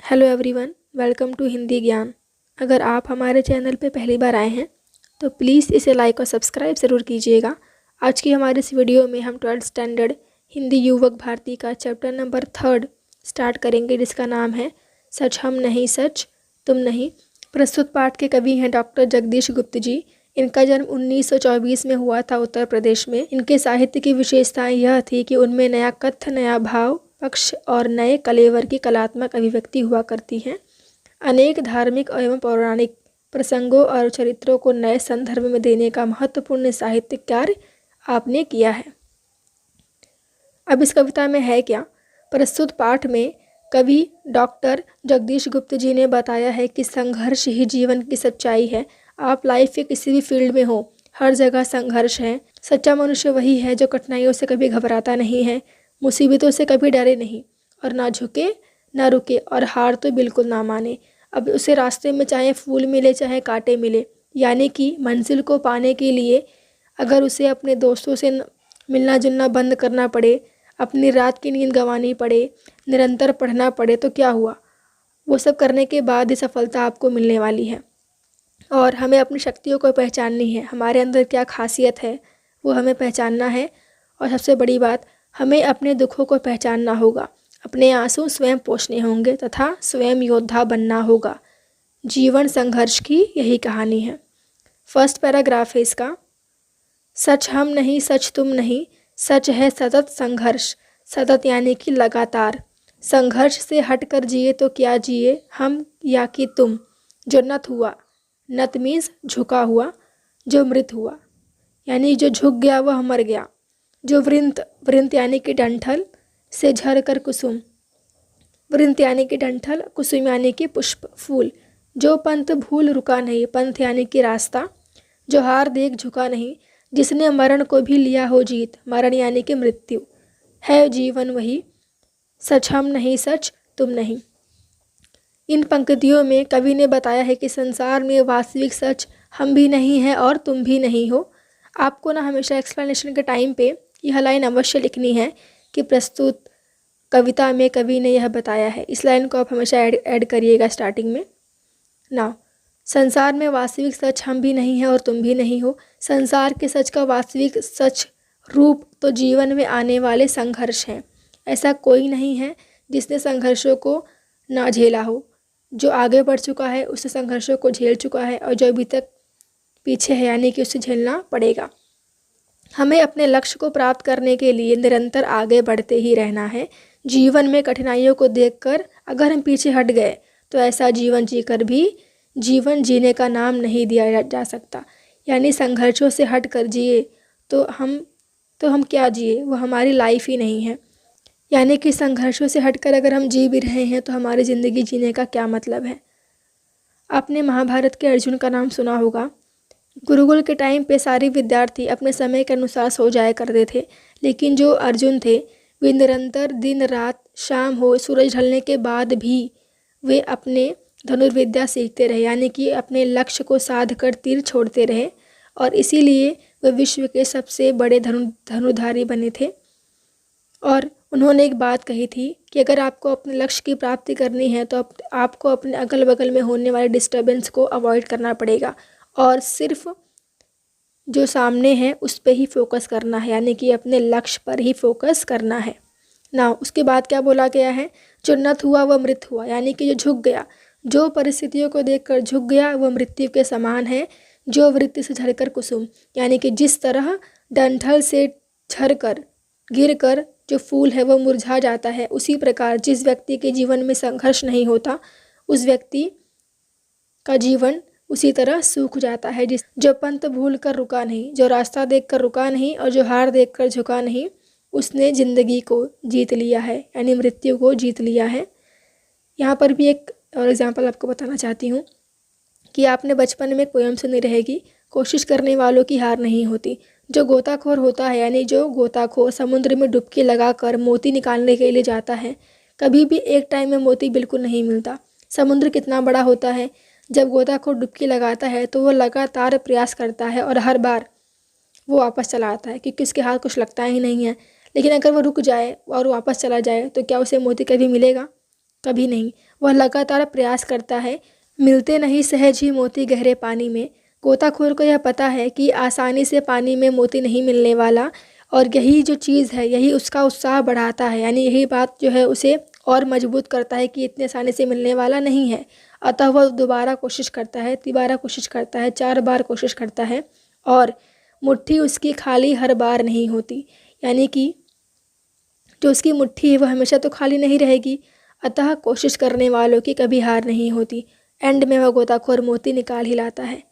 Hello everyone, welcome to Hindi Gyan. अगर आप हमारे चैनल पे पहली बार आए हैं तो प्लीज़ इसे लाइक और सब्सक्राइब ज़रूर कीजिएगा। आज की हमारे इस वीडियो में हम 12th स्टैंडर्ड हिंदी युवक भारती का चैप्टर नंबर 3 स्टार्ट करेंगे, जिसका नाम है सच हम नहीं सच तुम नहीं। प्रस्तुत पाठ के कवि हैं डॉक्टर जगदीश गुप्त जी। इनका जन्म 1924 में हुआ था उत्तर प्रदेश में। इनके साहित्य की विशेषताएं यह थी कि उनमें नया कथ्य, नया भाव पक्ष और नए कलेवर की कलात्मक अभिव्यक्ति हुआ करती हैं। अनेक धार्मिक एवं पौराणिक प्रसंगों और चरित्रों को नए संदर्भ में देने का महत्वपूर्ण साहित्यिक कार्य आपने किया है। अब इस कविता में है क्या? प्रस्तुत पाठ में कवि डॉक्टर जगदीश गुप्त जी ने बताया है कि संघर्ष ही जीवन की सच्चाई है। आप लाइफ के किसी भी फील्ड में हो, हर जगह संघर्ष है। सच्चा मनुष्य वही है जो कठिनाइयों से कभी घबराता नहीं है, मुसीबतों से कभी डरे नहीं और ना झुके ना रुके और हार तो बिल्कुल ना माने। अब उसे रास्ते में चाहे फूल मिले चाहे कांटे मिले, यानी कि मंजिल को पाने के लिए अगर उसे अपने दोस्तों से मिलना जुलना बंद करना पड़े, अपनी रात की नींद गंवानी पड़े, निरंतर पढ़ना पड़े, तो क्या हुआ? वो सब करने के बाद ही सफलता आपको मिलने वाली है। और हमें अपनी शक्तियों को पहचाननी है, हमारे अंदर क्या खासियत है वो हमें पहचानना है। और सबसे बड़ी बात, हमें अपने दुखों को पहचानना होगा, अपने आंसू स्वयं पोंछने होंगे तथा स्वयं योद्धा बनना होगा। जीवन संघर्ष की यही कहानी है। फर्स्ट पैराग्राफ है इसका। सच हम नहीं सच तुम नहीं, सच है सतत संघर्ष। सतत यानी कि लगातार। संघर्ष से हटकर जिए तो क्या जिए, हम या कि तुम। जो नत हुआ, नत मीन्स झुका हुआ, जो मृत हुआ यानी जो झुक गया वह मर गया। जो वृंत, वृंत यानी कि डंठल से झर कर कुसुम, वृंत यानी कि डंठल, कुसुम यानी कि पुष्प फूल। जो पंथ भूल रुका नहीं, पंथ यानी कि रास्ता। जो हार देख झुका नहीं, जिसने मरण को भी लिया हो जीत, मरण यानी कि मृत्यु। है जीवन वही, सच हम नहीं सच तुम नहीं। इन पंक्तियों में कवि ने बताया है कि संसार में वास्तविक सच हम भी नहीं हैं और तुम भी नहीं हो। आपको ना हमेशा एक्सप्लेनेशन के टाइम पे यह लाइन अवश्य लिखनी है कि प्रस्तुत कविता में कवि ने यह बताया है। इस लाइन को आप हमेशा ऐड करिएगा स्टार्टिंग में। ना, संसार में वास्तविक सच हम भी नहीं हैं और तुम भी नहीं हो। संसार के सच का वास्तविक सच रूप तो जीवन में आने वाले संघर्ष हैं। ऐसा कोई नहीं है जिसने संघर्षों को ना झेला हो। जो आगे बढ़ चुका है उसने संघर्षों को झेल चुका है, और जो अभी तक पीछे है यानी कि उसे झेलना पड़ेगा। हमें अपने लक्ष्य को प्राप्त करने के लिए निरंतर आगे बढ़ते ही रहना है। जीवन में कठिनाइयों को देखकर अगर हम पीछे हट गए तो ऐसा जीवन जीकर भी जीवन जीने का नाम नहीं दिया जा सकता। यानी संघर्षों से हट कर जिए तो हम क्या जिए, वो हमारी लाइफ ही नहीं है। यानी कि संघर्षों से हटकर अगर हम जी भी रहे हैं तो हमारी ज़िंदगी जीने का क्या मतलब है। आपने महाभारत के अर्जुन का नाम सुना होगा। गुरुकुल के टाइम पे सारे विद्यार्थी अपने समय के अनुसार सो जाया करते थे, लेकिन जो अर्जुन थे वे निरंतर दिन रात, शाम हो, सूरज ढलने के बाद भी वे अपने धनुर्विद्या सीखते रहे, यानी कि अपने लक्ष्य को साध कर तीर छोड़ते रहे, और इसीलिए वे विश्व के सबसे बड़े धनुर्धारी बने थे। और उन्होंने एक बात कही थी कि अगर आपको अपने लक्ष्य की प्राप्ति करनी है तो आपको अपने अगल बगल में होने वाले डिस्टर्बेंस को अवॉइड करना पड़ेगा और सिर्फ जो सामने है उस पे ही फोकस करना है, यानी कि अपने लक्ष्य पर ही फोकस करना है ना। उसके बाद क्या बोला गया है? जो नत हुआ वह मृत हुआ, यानी कि जो झुक गया, जो परिस्थितियों को देखकर झुक गया वह मृत्यु के समान है। जो वृत्ति से झरकर कुसुम, यानी कि जिस तरह डंठल से झरकर गिर कर जो फूल है वह मुरझा जाता है, उसी प्रकार जिस व्यक्ति के जीवन में संघर्ष नहीं होता उस व्यक्ति का जीवन उसी तरह सूख जाता है। जो पंथ भूल कर रुका नहीं, जो रास्ता देखकर रुका नहीं और जो हार देखकर झुका नहीं, उसने ज़िंदगी को जीत लिया है, यानी मृत्यु को जीत लिया है। यहाँ पर भी एक और एग्जाम्पल आपको बताना चाहती हूँ कि आपने बचपन में पोयम सुनी रहेगी, कोशिश करने वालों की हार नहीं होती। जो गोताखोर होता है, यानी जो गोताखोर समुद्र में डुबकी लगाकर मोती निकालने के लिए जाता है, कभी भी एक टाइम में मोती बिल्कुल नहीं मिलता। समुद्र कितना बड़ा होता है, जब गोताखोर डुबकी लगाता है तो वो लगातार प्रयास करता है और हर बार वो वापस चला आता है क्योंकि उसके हाथ कुछ लगता ही नहीं है। लेकिन अगर वो रुक जाए और वापस चला जाए तो क्या उसे मोती कभी मिलेगा? कभी नहीं। वह लगातार प्रयास करता है। मिलते नहीं सहज ही मोती गहरे पानी में। गोताखोर को यह पता है कि आसानी से पानी में मोती नहीं मिलने वाला, और यही जो चीज़ है यही उसका उत्साह बढ़ाता है, यानी यही बात जो है उसे और मजबूत करता है कि इतने आसानी से मिलने वाला नहीं है। अतः वह दोबारा कोशिश करता है, तिबारा कोशिश करता है, 4 बार कोशिश करता है, और मुट्ठी उसकी खाली हर बार नहीं होती, यानी कि जो उसकी मुट्ठी है वह हमेशा तो खाली नहीं रहेगी। अतः कोशिश करने वालों की कभी हार नहीं होती। एंड में वह गोताखोर मोती निकाल ही लाता है।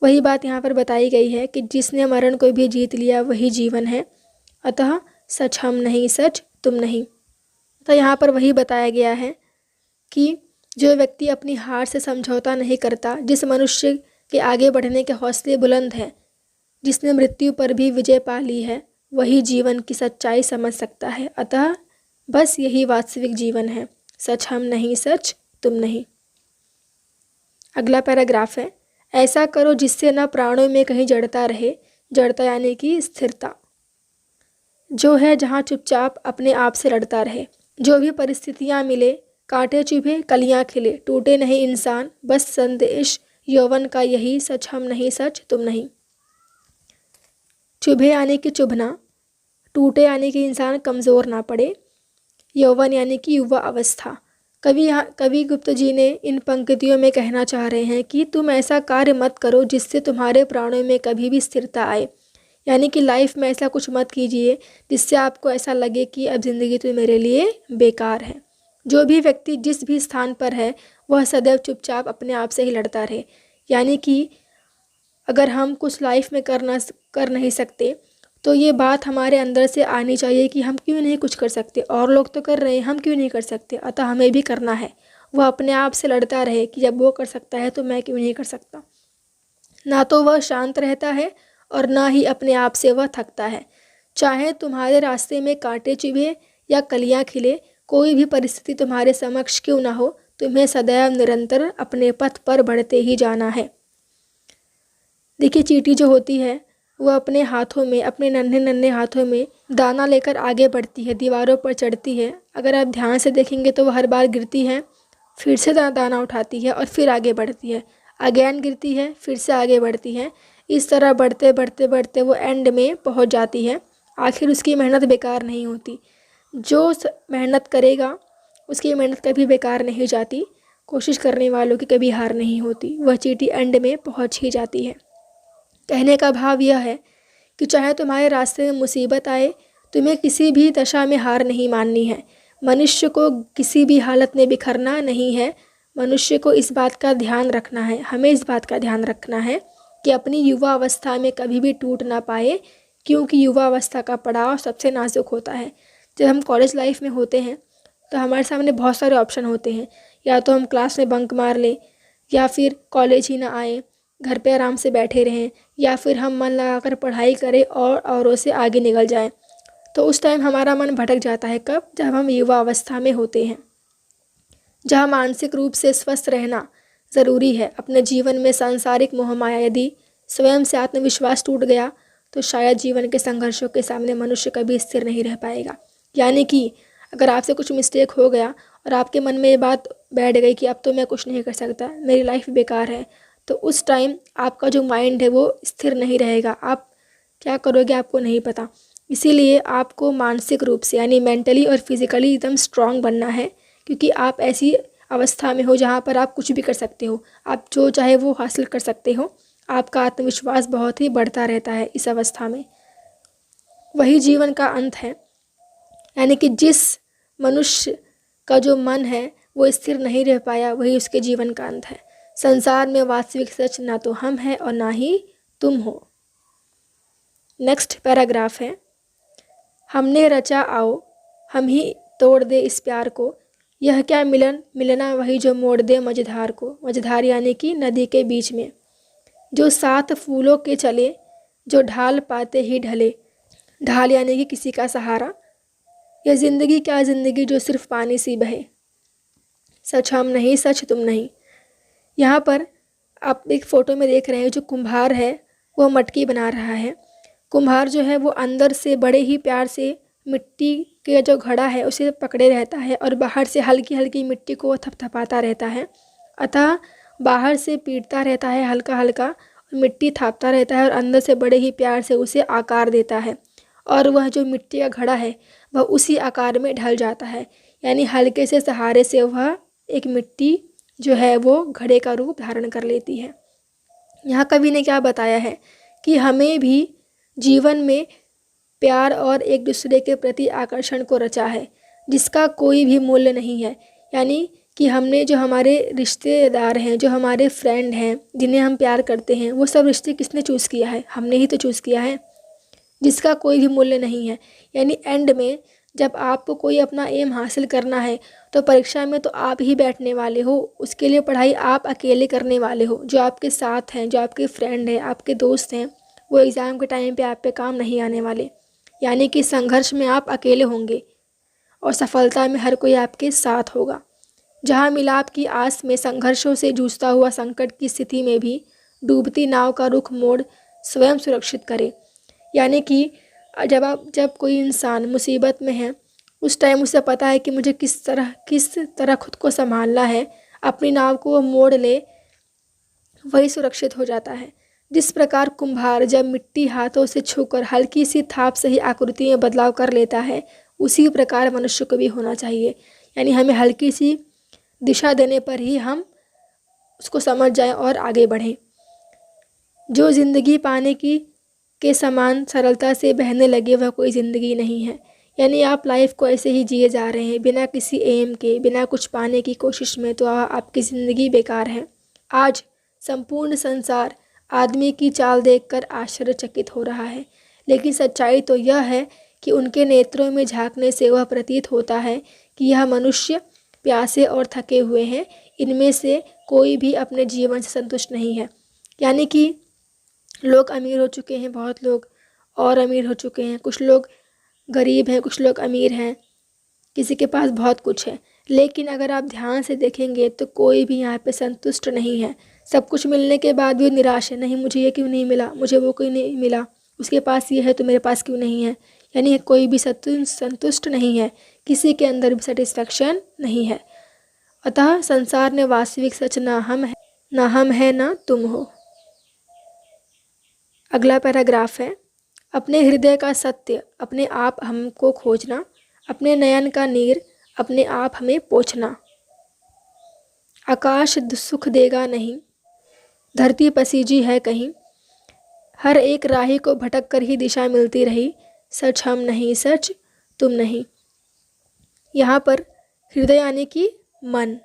वही बात यहाँ पर बताई गई है कि जिसने मरण को भी जीत लिया वही जीवन है। अतः सच हम नहीं, सच तुम नहीं। तो यहाँ पर वही बताया गया है कि जो व्यक्ति अपनी हार से समझौता नहीं करता, जिस मनुष्य के आगे बढ़ने के हौसले बुलंद हैं, जिसने मृत्यु पर भी विजय पा ली है, वही जीवन की सच्चाई समझ सकता है। अतः बस यही वास्तविक जीवन है। सच हम नहीं, सच तुम नहीं। अगला पैराग्राफ है, ऐसा करो जिससे न प्राणों में कहीं जड़ता रहे। जड़ता यानी कि स्थिरता, जो है जहाँ चुपचाप अपने आप से लड़ता रहे। जो भी परिस्थितियाँ मिले, कांटे चुभे कलियाँ खिले, टूटे नहीं इंसान, बस संदेश यौवन का यही। सच हम नहीं, सच तुम नहीं। चुभे यानी कि चुभना, टूटे यानी कि इंसान कमज़ोर ना पड़े, यौवन यानी कि युवा अवस्था। कवि गुप्त जी ने इन पंक्तियों में कहना चाह रहे हैं कि तुम ऐसा कार्य मत करो जिससे तुम्हारे प्राणों में कभी भी स्थिरता आए, यानी कि लाइफ में ऐसा कुछ मत कीजिए जिससे आपको ऐसा लगे कि अब ज़िंदगी तो मेरे लिए बेकार है। जो भी व्यक्ति जिस भी स्थान पर है वह सदैव चुपचाप अपने आप से ही लड़ता रहे, यानी कि अगर हम कुछ लाइफ में कर नहीं सकते तो ये बात हमारे अंदर से आनी चाहिए कि हम क्यों नहीं कुछ कर सकते, और लोग तो कर रहे हैं, हम क्यों नहीं कर सकते, अतः हमें भी करना है। वह अपने आप से लड़ता रहे कि जब वो कर सकता है तो मैं क्यों नहीं कर सकता। ना तो वह शांत रहता है और ना ही अपने आप से वह थकता है। चाहे तुम्हारे रास्ते में कांटे चुभे या कलियां खिले, कोई भी परिस्थिति तुम्हारे समक्ष क्यों ना हो, तुम्हें सदैव निरंतर अपने पथ पर बढ़ते ही जाना है। देखिए, चींटी जो होती है वह अपने हाथों में, अपने नन्हे नन्हे हाथों में दाना लेकर आगे बढ़ती है, दीवारों पर चढ़ती है। अगर आप ध्यान से देखेंगे तो वह हर बार गिरती है, फिर से दाना उठाती है और फिर आगे बढ़ती है, अगेन गिरती है, फिर से आगे बढ़ती है। इस तरह बढ़ते बढ़ते बढ़ते वो एंड में पहुंच जाती है। आखिर उसकी मेहनत बेकार नहीं होती। जो मेहनत करेगा उसकी मेहनत कभी बेकार नहीं जाती। कोशिश करने वालों की कभी हार नहीं होती। वह चींटी एंड में पहुंच ही जाती है। कहने का भाव यह है कि चाहे तुम्हारे रास्ते में मुसीबत आए, तुम्हें किसी भी दशा में हार नहीं माननी है। मनुष्य को किसी भी हालत में बिखरना नहीं है। मनुष्य को इस बात का ध्यान रखना है, हमें इस बात का ध्यान रखना है कि अपनी युवा अवस्था में कभी भी टूट ना पाए, क्योंकि युवा अवस्था का पड़ाव सबसे नाजुक होता है। जब हम कॉलेज लाइफ में होते हैं तो हमारे सामने बहुत सारे ऑप्शन होते हैं। या तो हम क्लास में बंक मार लें, या फिर कॉलेज ही ना आए, घर पे आराम से बैठे रहें, या फिर हम मन लगाकर पढ़ाई करें और औरों से आगे निकल जाएं। तो उस टाइम हमारा मन भटक जाता है। कब? जब हम युवा अवस्था में होते हैं, जहाँ मानसिक रूप से स्वस्थ रहना ज़रूरी है। अपने जीवन में सांसारिक मोहमाया, यदि स्वयं से आत्मविश्वास टूट गया तो शायद जीवन के संघर्षों के सामने मनुष्य कभी स्थिर नहीं रह पाएगा। यानी कि अगर आपसे कुछ मिस्टेक हो गया और आपके मन में ये बात बैठ गई कि अब तो मैं कुछ नहीं कर सकता, मेरी लाइफ बेकार है, तो उस टाइम आपका जो माइंड है वो स्थिर नहीं रहेगा। आप क्या करोगे आपको नहीं पता। इसीलिए आपको मानसिक रूप से, यानी मेंटली और फिज़िकली एकदम स्ट्रांग बनना है, क्योंकि आप ऐसी अवस्था में हो जहाँ पर आप कुछ भी कर सकते हो, आप जो चाहे वो हासिल कर सकते हो। आपका आत्मविश्वास बहुत ही बढ़ता रहता है इस अवस्था में। वही जीवन का अंत है, यानी कि जिस मनुष्य का जो मन है वो स्थिर नहीं रह पाया, वही उसके जीवन का अंत है। संसार में वास्तविक सच ना तो हम हैं और ना ही तुम हो। नेक्स्ट पैराग्राफ है, हमने रचा आओ हम ही तोड़ दे इस प्यार को, यह क्या मिलन मिलना वही जो मोड़ दे मझधार को। मझधार यानी कि नदी के बीच में, जो 7 फूलों के चले, जो ढाल पाते ही ढले। ढाल यानी कि किसी का सहारा। यह ज़िंदगी क्या ज़िंदगी जो सिर्फ पानी सी बहे। सच हम नहीं, सच तुम नहीं। यहाँ पर आप एक फ़ोटो में देख रहे हैं, जो कुम्हार है वो मटकी बना रहा है। कुम्हार जो है वो अंदर से बड़े ही प्यार से मिट्टी के जो घड़ा है उसे पकड़े रहता है और बाहर से हल्की हल्की मिट्टी को थपथपाता रहता है। अतः बाहर से पीटता रहता है हल्का हल्का, मिट्टी थापता रहता है और अंदर से बड़े ही प्यार से उसे आकार देता है और वह जो मिट्टी का घड़ा है वह उसी आकार में ढल जाता है। यानी हल्के से सहारे से वह एक मिट्टी जो है वो घड़े का रूप धारण कर लेती है। यहाँ कवि ने क्या बताया है कि हमें भी जीवन में प्यार और एक दूसरे के प्रति आकर्षण को रचा है जिसका कोई भी मूल्य नहीं है। यानी कि हमने जो हमारे रिश्तेदार हैं, जो हमारे फ्रेंड हैं, जिन्हें हम प्यार करते हैं, वो सब रिश्ते किसने चूज़ किया है? हमने ही तो चूज़ किया है, जिसका कोई भी मूल्य नहीं है। यानी एंड में जब आपको कोई अपना एम हासिल करना है तो परीक्षा में तो आप ही बैठने वाले हो, उसके लिए पढ़ाई आप अकेले करने वाले हो। जो आपके साथ हैं, जो आपके फ्रेंड हैं, आपके दोस्त हैं, वो एग्ज़ाम के टाइम पे आप पे काम नहीं आने वाले। यानी कि संघर्ष में आप अकेले होंगे और सफलता में हर कोई आपके साथ होगा। जहाँ मिलाप की आस में संघर्षों से जूझता हुआ संकट की स्थिति में भी डूबती नाव का रुख मोड़ स्वयं सुरक्षित करे। यानी कि जब कोई इंसान मुसीबत में है उस टाइम उसे पता है कि मुझे किस तरह खुद को संभालना है, अपनी नाव को मोड़ ले, वही सुरक्षित हो जाता है। जिस प्रकार कुम्हार जब मिट्टी हाथों से छूकर हल्की सी थाप से ही आकृति में बदलाव कर लेता है, उसी प्रकार मनुष्य को भी होना चाहिए। यानी हमें हल्की सी दिशा देने पर ही हम उसको समझ जाएं और आगे बढ़ें। जो ज़िंदगी पाने की के समान सरलता से बहने लगे वह कोई ज़िंदगी नहीं है। यानी आप लाइफ को ऐसे ही जिए जा रहे हैं बिना किसी एम के, बिना कुछ पाने की कोशिश में, तो आपकी ज़िंदगी बेकार है। आज संपूर्ण संसार आदमी की चाल देखकर आश्चर्यचकित हो रहा है, लेकिन सच्चाई तो यह है कि उनके नेत्रों में झांकने से वह प्रतीत होता है कि यह मनुष्य प्यासे और थके हुए हैं। इनमें से कोई भी अपने जीवन से संतुष्ट नहीं है। यानी कि लोग अमीर हो चुके हैं, बहुत लोग और अमीर हो चुके हैं, कुछ लोग गरीब हैं, कुछ लोग अमीर हैं, किसी के पास बहुत कुछ है। लेकिन अगर आप ध्यान से देखेंगे तो कोई भी यहाँ पे संतुष्ट नहीं है। सब कुछ मिलने के बाद भी निराश है, नहीं मुझे ये क्यों नहीं मिला, मुझे वो क्यों नहीं मिला, उसके पास ये है तो मेरे पास क्यों नहीं है। यानी कोई भी संतुष्ट नहीं है, किसी के अंदर भी सेटिस्फैक्शन नहीं है। अतः संसार ने वास्तविक सच ना हम है ना तुम हो। अगला पैराग्राफ है, अपने हृदय का सत्य अपने आप हमको खोजना, अपने नयन का नीर अपने आप हमें पोंछना। आकाश सुख देगा नहीं, धरती पसीजी है कहीं, हर एक राही को भटक कर ही दिशा मिलती रही, सच हम नहीं सच तुम नहीं। यहाँ पर हृदय यानी कि मन,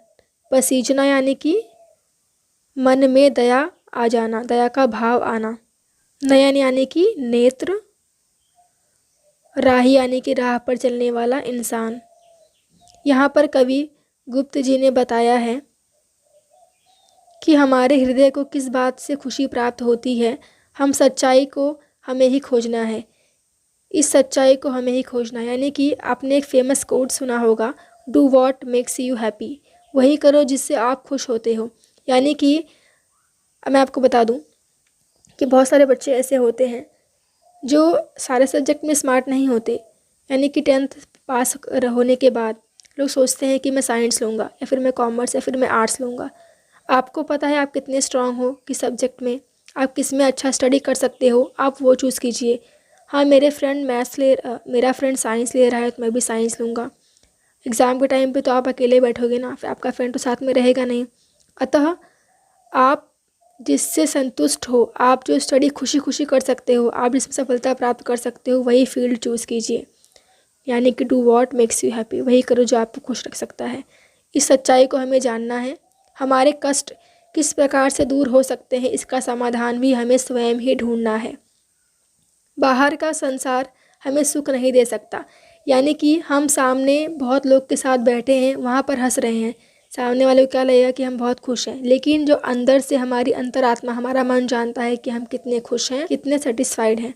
पसीजना यानी कि मन में दया आ जाना, दया का भाव आना, नयन यानी कि नेत्र, राही यानी कि राह पर चलने वाला इंसान। यहाँ पर कवि गुप्त जी ने बताया है कि हमारे हृदय को किस बात से खुशी प्राप्त होती है। हम सच्चाई को हमें ही खोजना है, इस सच्चाई को हमें ही खोजना। यानी कि आपने एक फेमस कोट सुना होगा, do what makes you happy, वही करो जिससे आप खुश होते हो। यानी कि मैं आपको बता दूं कि बहुत सारे बच्चे ऐसे होते हैं जो सारे सब्जेक्ट में स्मार्ट नहीं होते। यानी कि 10th पास होने के बाद लोग सोचते हैं कि मैं साइंस लूँगा या फिर मैं कॉमर्स या फिर मैं आर्ट्स लूँगा। आपको पता है आप कितने स्ट्रांग हो किस सब्जेक्ट में, आप किस में अच्छा स्टडी कर सकते हो, आप वो चूज़ कीजिए। हाँ, मेरा फ्रेंड साइंस ले रहा है तो मैं भी साइंस लूँगा। एग्ज़ाम के टाइम पे तो आप अकेले बैठोगे ना, फिर आपका फ्रेंड तो साथ में रहेगा नहीं। अतः आप जिससे संतुष्ट हो, आप जो स्टडी खुशी खुशी कर सकते हो, आप जिसमें सफलता प्राप्त कर सकते हो, वही फील्ड चूज़ कीजिए। यानी कि do what makes you happy, वही करो जो आपको खुश रख सकता है। इस सच्चाई को हमें जानना है। हमारे कष्ट किस प्रकार से दूर हो सकते हैं, इसका समाधान भी हमें स्वयं ही ढूंढना है। बाहर का संसार हमें सुख नहीं दे सकता। यानी कि हम सामने बहुत लोग के साथ बैठे हैं, वहाँ पर हंस रहे हैं, सामने वाले को क्या लगेगा कि हम बहुत खुश हैं, लेकिन जो अंदर से हमारी अंतरात्मा, हमारा मन जानता है कि हम कितने खुश हैं, कितने सेटिस्फाइड हैं।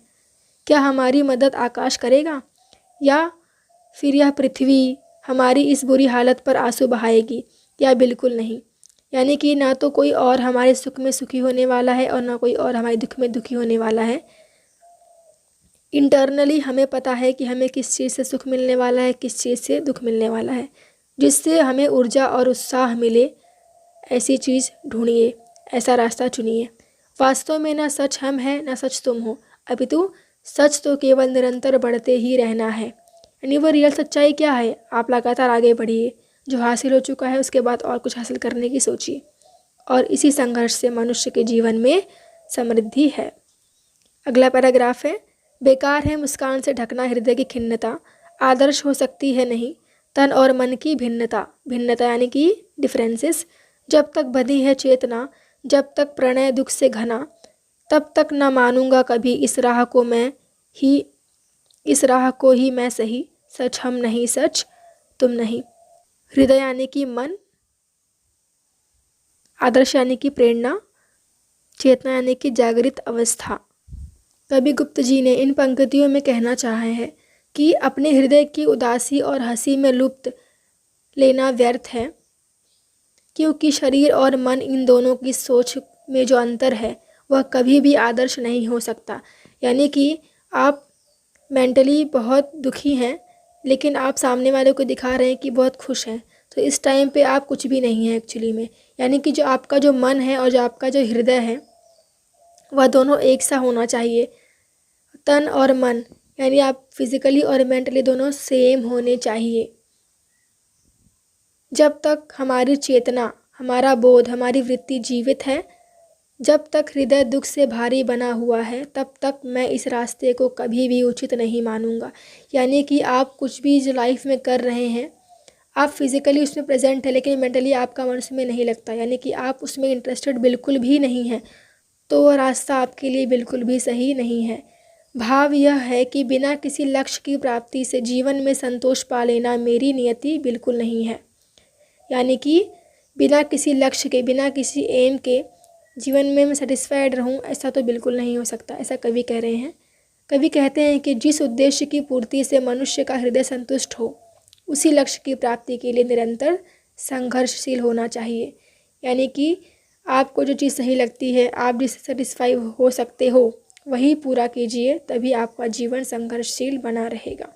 क्या हमारी मदद आकाश करेगा या फिर यह पृथ्वी हमारी इस बुरी हालत पर आंसू बहाएगी? या बिल्कुल नहीं। यानी कि ना तो कोई और हमारे सुख में सुखी होने वाला है और ना कोई और हमारे दुख में दुखी होने वाला है। इंटरनली हमें पता है कि हमें किस चीज़ से सुख मिलने वाला है, किस चीज़ से दुख मिलने वाला है, जिससे हमें ऊर्जा और उत्साह मिले। ऐसी चीज़ ढूंढिए, ऐसा रास्ता चुनिए। वास्तव में ना सच हम हैं ना सच तुम हो, अपितु सच तो केवल निरंतर बढ़ते ही रहना है। यानी वो रियल सच्चाई क्या है? आप लगातार आगे बढ़िए, जो हासिल हो चुका है उसके बाद और कुछ हासिल करने की सोचिए, और इसी संघर्ष से मनुष्य के जीवन में समृद्धि है। अगला पैराग्राफ है, बेकार है मुस्कान से ढकना हृदय की खिन्नता, आदर्श हो सकती है नहीं तन और मन की भिन्नता। भिन्नता यानी कि डिफरेंसेस। जब तक बधी है चेतना, जब तक प्रणय दुख से घना, तब तक न मानूंगा कभी इस राह को ही मैं सही। सच हम नहीं, सच तुम नहीं। हृदय यानी कि मन, आदर्श यानी कि प्रेरणा, चेतना यानी कि जागृत अवस्था। कवि गुप्त जी ने इन पंक्तियों में कहना चाहा है कि अपने हृदय की उदासी और हंसी में लुप्त लेना व्यर्थ है, क्योंकि शरीर और मन इन दोनों की सोच में जो अंतर है वह कभी भी आदर्श नहीं हो सकता। यानी कि आप मेंटली बहुत दुखी हैं लेकिन आप सामने वाले को दिखा रहे हैं कि बहुत खुश हैं, तो इस टाइम पे आप कुछ भी नहीं हैं एक्चुअली में। यानी कि जो आपका जो मन है और जो आपका जो हृदय है वह दोनों एक सा होना चाहिए। तन और मन यानी आप फिजिकली और मेंटली दोनों सेम होने चाहिए। जब तक हमारी चेतना, हमारा बोध, हमारी वृत्ति जीवित है, जब तक हृदय दुख से भारी बना हुआ है, तब तक मैं इस रास्ते को कभी भी उचित नहीं मानूंगा। यानी कि आप कुछ भी जो लाइफ में कर रहे हैं, आप फिजिकली उसमें प्रेजेंट है लेकिन मेंटली आपका मन उसमें नहीं लगता, यानी कि आप उसमें इंटरेस्टेड बिल्कुल भी नहीं हैं, तो वह रास्ता आपके लिए बिल्कुल भी सही नहीं है। भाव यह है कि बिना किसी लक्ष्य की प्राप्ति से जीवन में संतोष पा लेना मेरी नियति बिल्कुल नहीं है। यानी कि बिना किसी लक्ष्य के, बिना किसी एम के जीवन में मैं सेटिस्फाइड रहूं, ऐसा तो बिल्कुल नहीं हो सकता। ऐसा कवि कह रहे हैं। कवि कहते हैं कि जिस उद्देश्य की पूर्ति से मनुष्य का हृदय संतुष्ट हो, उसी लक्ष्य की प्राप्ति के लिए निरंतर संघर्षशील होना चाहिए। यानी कि आपको जो चीज़ सही लगती है, आप जिससे सेटिस्फाई हो सकते हो, वही पूरा कीजिए, तभी आपका जीवन संघर्षशील बना रहेगा।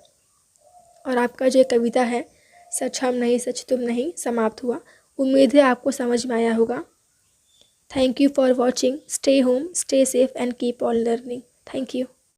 और आपका जो कविता है सच हम नहीं, सच तुम नहीं समाप्त हुआ। उम्मीद है आपको समझ में आया होगा। Thank you for watching. Stay home, stay safe and keep on learning. Thank you.